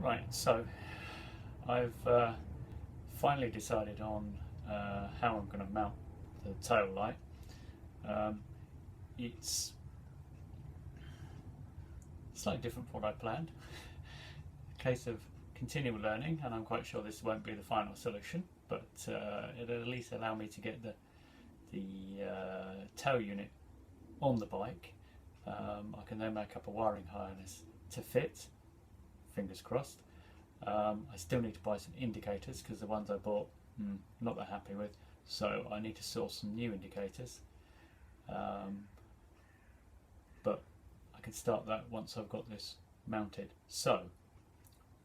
Right, so I've finally decided on how I'm going to mount the tail light. Um, it's slightly different from what I planned. A case of continual learning, and I'm quite sure this won't be the final solution, but it'll at least allow me to get the tail unit on the bike. I can then make up a wiring harness to fit, fingers crossed. I still need to buy some indicators because the ones I bought, not that happy with, so I need to source some new indicators. But I can start that once I've got this mounted. So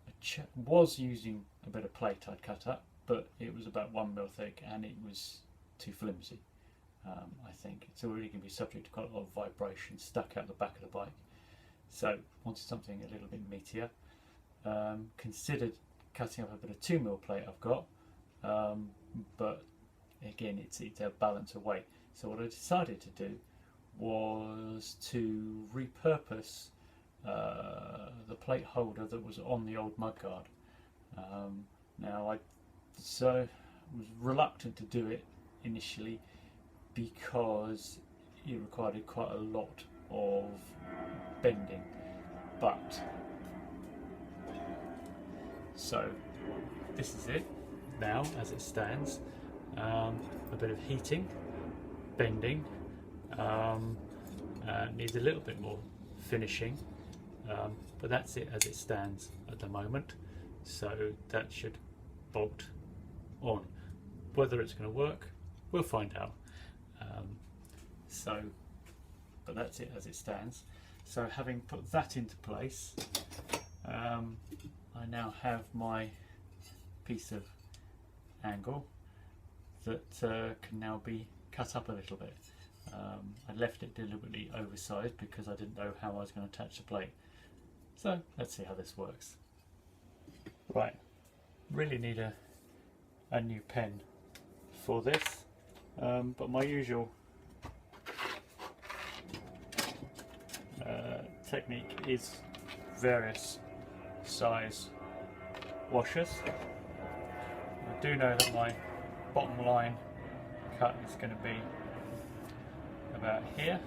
I was using a bit of plate I'd cut up, but it was about 1mm thick and it was too flimsy. I think it's already going to be subject to quite a lot of vibration stuck out the back of the bike, so wanted something a little bit meatier. Considered cutting up a bit of 2mm plate I've got, but again it's a balance of weight. So what I decided to do was to repurpose the plate holder that was on the old mudguard. Now I was reluctant to do it initially because it required quite a lot of bending, but so this is it now as it stands. A bit of heating, bending, needs a little bit more finishing, but that's it as it stands at the moment. So that should bolt on. Whether it's going to work, we'll find out. But that's it as it stands. So having put that into place, I now have my piece of angle that can now be cut up a little bit. I left it deliberately oversized because I didn't know how I was going to attach the plate. So let's see how this works. Right, really need a new pen for this, but my usual technique is various size washers. I do know that my bottom line cut is going to be about here.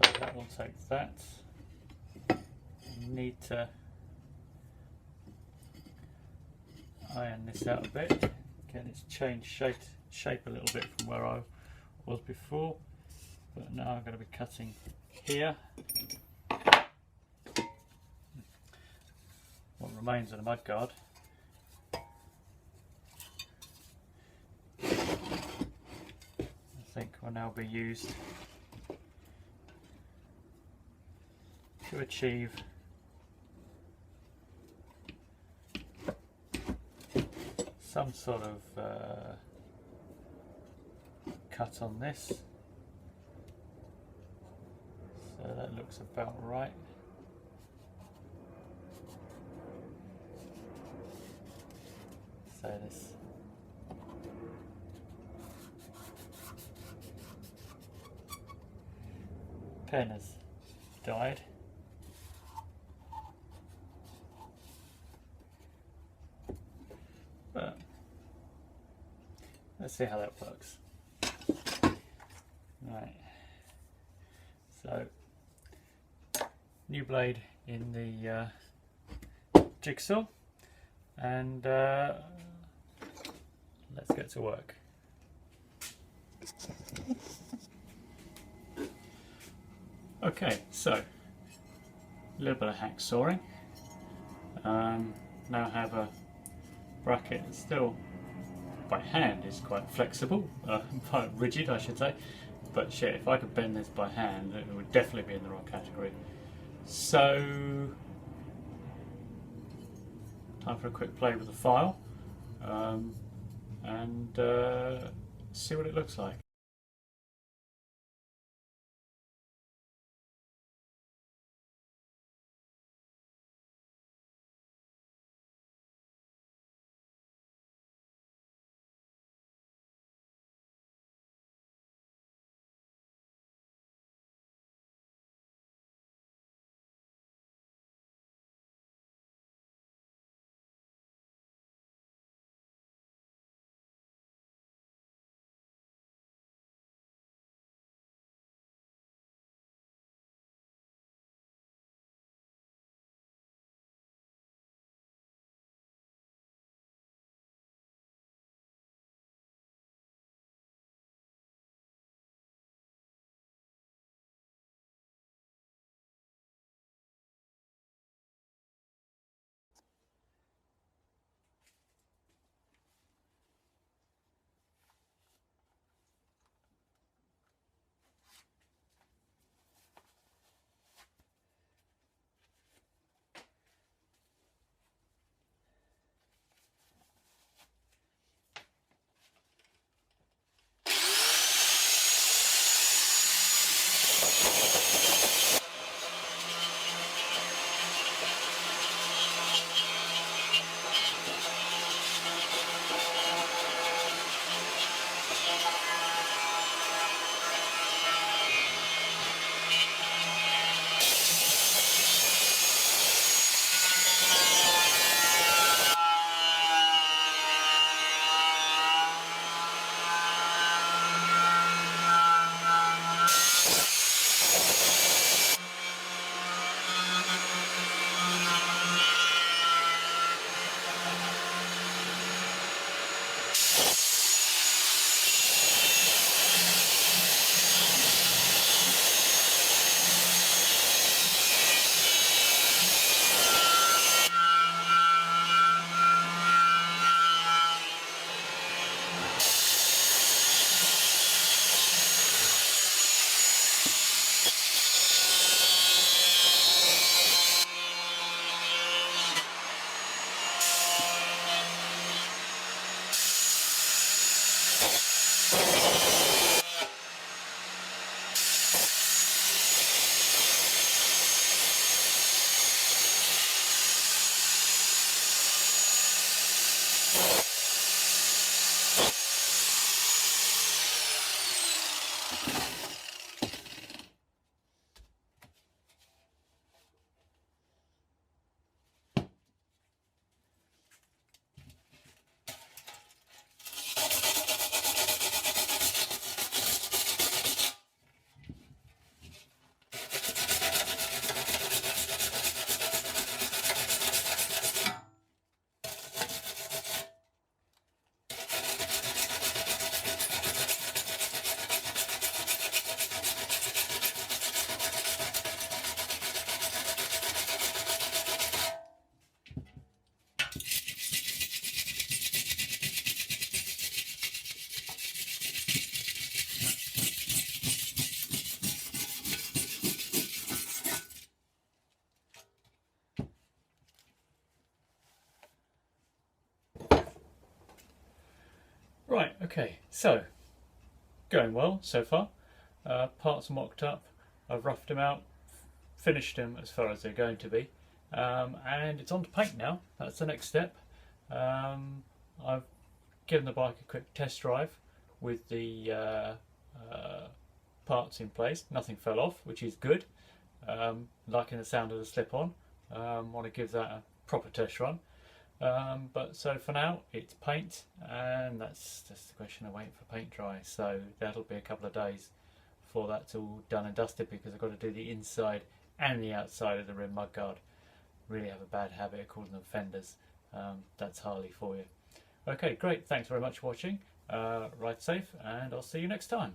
So that will take that. Need to iron this out a bit. Again, it's changed shape a little bit from where I was before, but now I'm going to be cutting here. What remains of the mudguard. I think will now be used to achieve some sort of cut on this. So that looks about right. So this pen has died. But let's see how that works. Right, so new blade in the jigsaw, and let's get to work. Okay, so a little bit of hacksawing. Now I have a bracket that's still by hand is quite flexible, quite rigid I should say, but shit, if I could bend this by hand it would definitely be in the wrong category. So time for a quick play with the file, and see what it looks like. Okay, so going well so far. Parts are mocked up. I've roughed them out, finished them as far as they're going to be, and it's on to paint now. That's the next step. I've given the bike a quick test drive with the parts in place. Nothing fell off, which is good. Liking the sound of the slip-on. Want to give that a proper test run. But so for now, it's paint, and that's just the question of waiting for paint dry. So that'll be a couple of days before that's all done and dusted, because I've got to do the inside and the outside of the rim mudguard. Really have a bad habit of calling them fenders. That's Harley for you. Okay, great. Thanks very much for watching. Ride safe, and I'll see you next time.